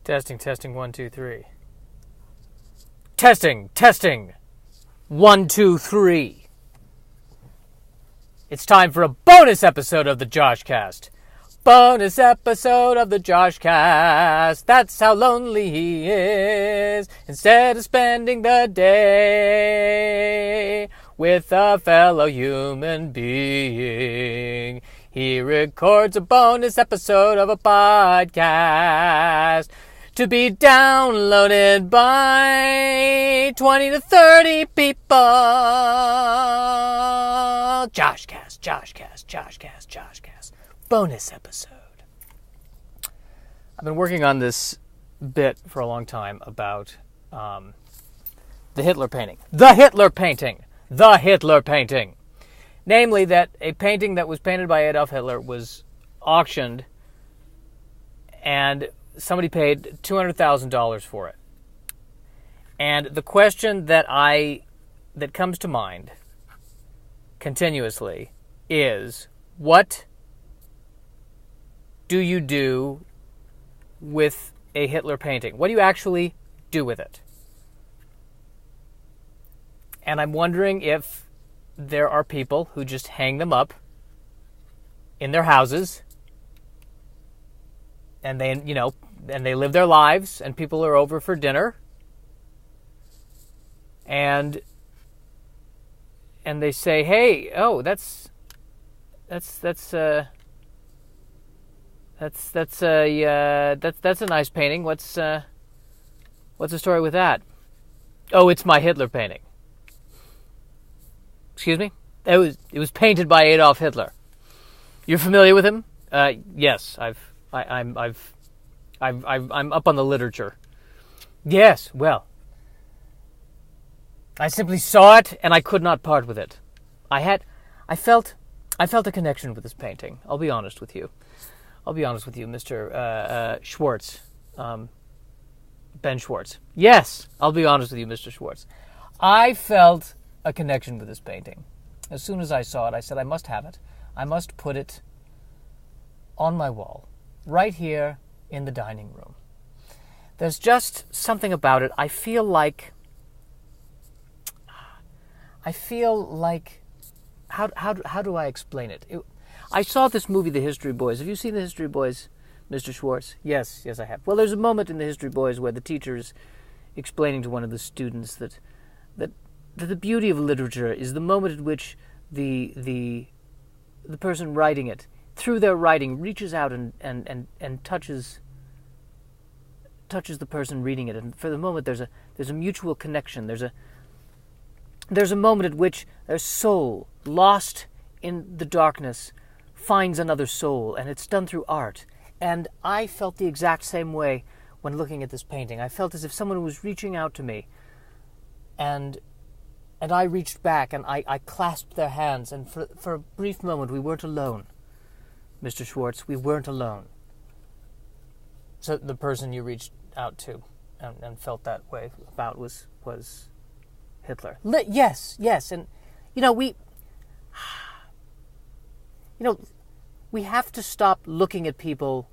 Testing, testing, 1, 2, 3. Testing, testing, 1, 2, 3. It's time for a bonus episode of the Joshcast. Bonus episode of the Joshcast. That's how lonely he is. Instead of spending the day with a fellow human being, he records a bonus episode of a podcast to be downloaded by 20 to 30 people. Joshcast, Joshcast, Joshcast, Joshcast. Bonus episode. I've been working on this bit for a long time about the Hitler painting. The Hitler painting! The Hitler painting! Namely, that a painting that was painted by Adolf Hitler was auctioned and somebody paid $200,000 for it. And the question that comes to mind continuously is, what do you do with a Hitler painting? What do you actually do with it? And I'm wondering if there are people who just hang them up in their houses and they live their lives, and people are over for dinner, and they say, "Hey, oh, that's a nice painting. What's the story with that?" "Oh, it's my Hitler painting." "Excuse me?" It was painted by Adolf Hitler. You're familiar with him?" Yes, I'm up on the literature." "Yes, well, I simply saw it and I could not part with it. I felt a connection with this painting. I'll be honest with you, Mr. Schwartz, Ben Schwartz. Yes, I'll be honest with you, Mr. Schwartz. I felt a connection with this painting. As soon as I saw it, I said, I must have it. I must put it on my wall, right here in the dining room. There's just something about it. I feel like how do I explain it? I saw this movie, The History Boys. Have you seen The History Boys, Mr. Schwartz? Yes, I have. Well, there's a moment in The History Boys where the teacher is explaining to one of the students that the beauty of literature is the moment at which the person writing it, through their writing, reaches out and touches the person reading it, and for the moment there's a mutual connection. There's a moment at which their soul, lost in the darkness, finds another soul, and it's done through art. And I felt the exact same way when looking at this painting. I felt as if someone was reaching out to me, and I reached back and I clasped their hands, and for a brief moment we weren't alone. Mr. Schwartz, we weren't alone. So the person you reached out to and felt that way about was Hitler. Yes, and we have to stop looking at people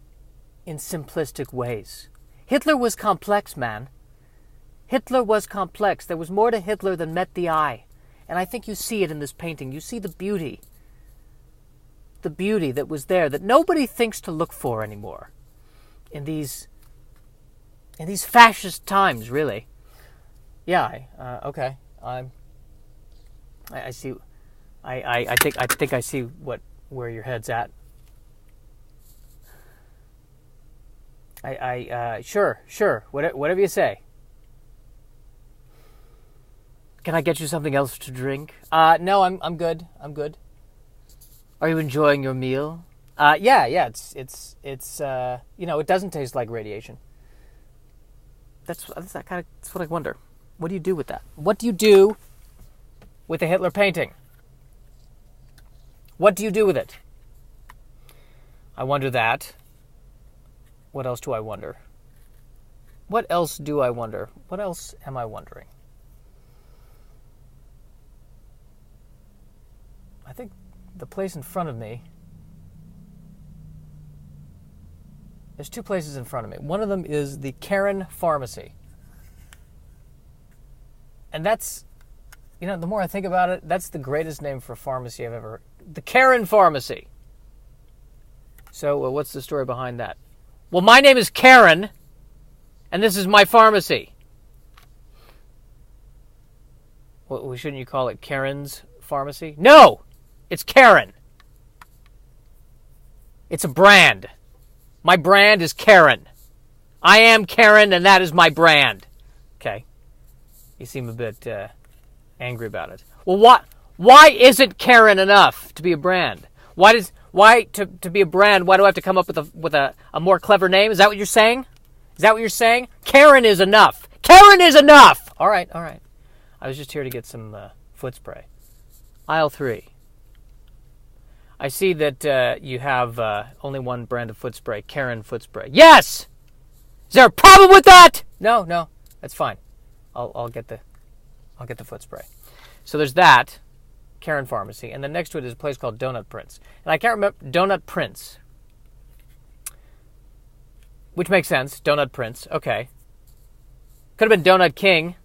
in simplistic ways. Hitler was complex, man. Hitler was complex. There was more to Hitler than met the eye. And I think you see it in this painting. You see the beauty that was there, that nobody thinks to look for anymore in these fascist times, really. Yeah, okay. I see. I think I see where your head's at. Sure. Whatever you say. Can I get you something else to drink? No, I'm good. Are you enjoying your meal? Yeah. It's it doesn't taste like radiation. That's what I wonder. What do you do with that? What do you do with a Hitler painting? What do you do with it? I wonder that. What else do I wonder? What else do I wonder? What else am I wondering? I think the place in front of me There's two places in front of me. One of them is the Karen Pharmacy. And that's, the more I think about it, that's the greatest name for a pharmacy I've ever heard. The Karen Pharmacy. So what's the story behind that? Well, my name is Karen, and this is my pharmacy. Well, shouldn't you call it Karen's Pharmacy? No! It's Karen. It's a brand. My brand is Karen. I am Karen, and that is my brand. Okay. You seem a bit angry about it. Well, why isn't Karen enough to be a brand? Why to be a brand, why do I have to come up with a more clever name? Is that what you're saying? Is that what you're saying? Karen is enough. Karen is enough! All right. I was just here to get some foot spray. Aisle 3. I see that you have only one brand of foot spray, Karen foot spray. Yes! Is there a problem with that? No, that's fine. I'll get the foot spray. So there's that, Karen Pharmacy, and then next to it is a place called Donut Prince. And I can't remember Donut Prince, which makes sense. Donut Prince, okay. Could have been Donut King.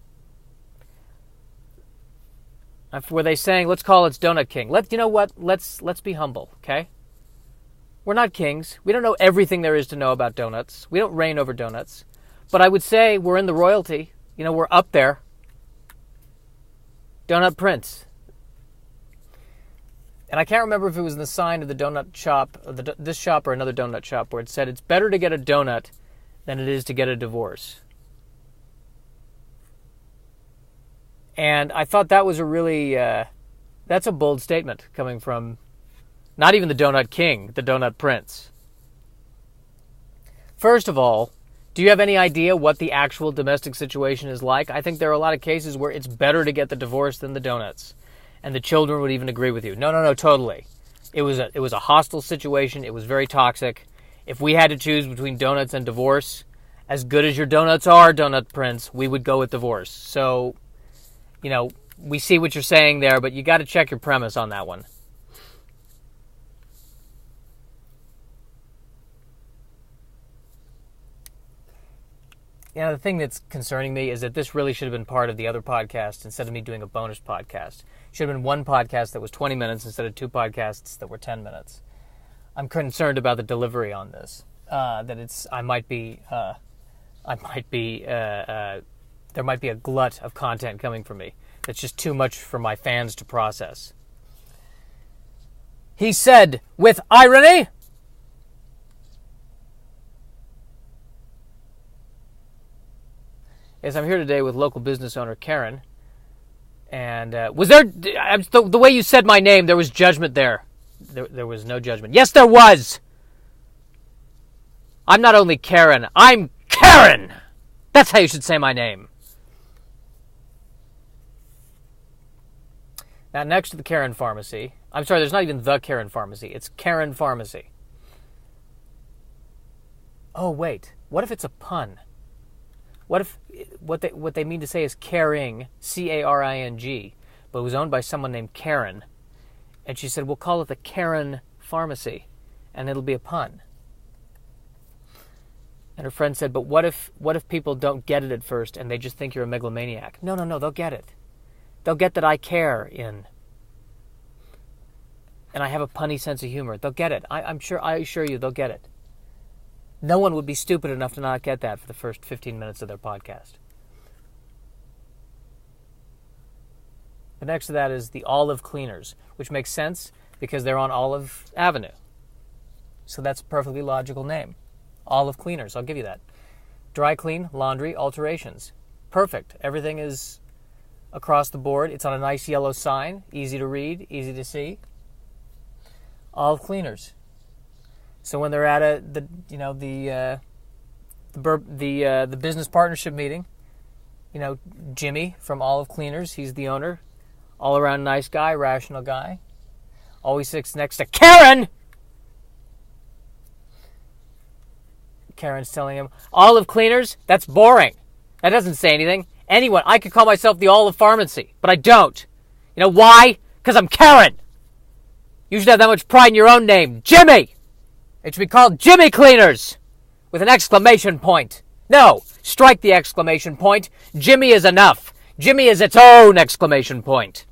Were they saying, let's call it Donut King? You know what? Let's be humble, okay? We're not kings. We don't know everything there is to know about donuts. We don't reign over donuts. But I would say we're in the royalty. We're up there. Donut Prince. And I can't remember if it was in the sign of the donut shop, or this shop or another donut shop, where it said it's better to get a donut than it is to get a divorce. And I thought that was a really, that's a bold statement coming from not even the Donut King, the Donut Prince. First of all, do you have any idea what the actual domestic situation is like? I think there are a lot of cases where it's better to get the divorce than the donuts. And the children would even agree with you. No, totally. It was a hostile situation. It was very toxic. If we had to choose between donuts and divorce, as good as your donuts are, Donut Prince, we would go with divorce. So, we see what you're saying there, but you got to check your premise on that one. The thing that's concerning me is that this really should have been part of the other podcast instead of me doing a bonus podcast. It should have been one podcast that was 20 minutes instead of two podcasts that were 10 minutes. I'm concerned about the delivery on this. There might be a glut of content coming from me. That's just too much for my fans to process. He said, with irony, yes, I'm here today with local business owner Karen. And was there, the way you said my name, there was judgment there. There was no judgment. Yes, there was. I'm not only Karen, I'm Karen. That's how you should say my name. Now, next to the Karen Pharmacy, I'm sorry, there's not even the Karen Pharmacy. It's Karen Pharmacy. Oh, wait. What if it's a pun? What if what they mean to say is caring, C-A-R-I-N-G, but it was owned by someone named Karen, and she said, we'll call it the Karen Pharmacy, and it'll be a pun. And her friend said, but what if people don't get it at first and they just think you're a megalomaniac? No, they'll get it. They'll get that I care and I have a punny sense of humor. They'll get it. I assure you they'll get it. No one would be stupid enough to not get that for the first 15 minutes of their podcast. But next to that is the Olive Cleaners, which makes sense because they're on Olive Avenue. So that's a perfectly logical name. Olive Cleaners, I'll give you that. Dry clean, laundry, alterations. Perfect. Everything is across the board. It's on a nice yellow sign, easy to read, easy to see. Olive Cleaners. So when they're at the business partnership meeting, Jimmy from Olive Cleaners, he's the owner, all around nice guy, rational guy, always sits next to Karen. Karen's telling him, Olive Cleaners, that's boring. That doesn't say anything. Anyone, I could call myself the Olive Pharmacy, but I don't. You know why? Because I'm Karen. You should have that much pride in your own name. Jimmy! It should be called Jimmy Cleaners. with an exclamation point. No, strike the exclamation point. Jimmy is enough. Jimmy is its own exclamation point.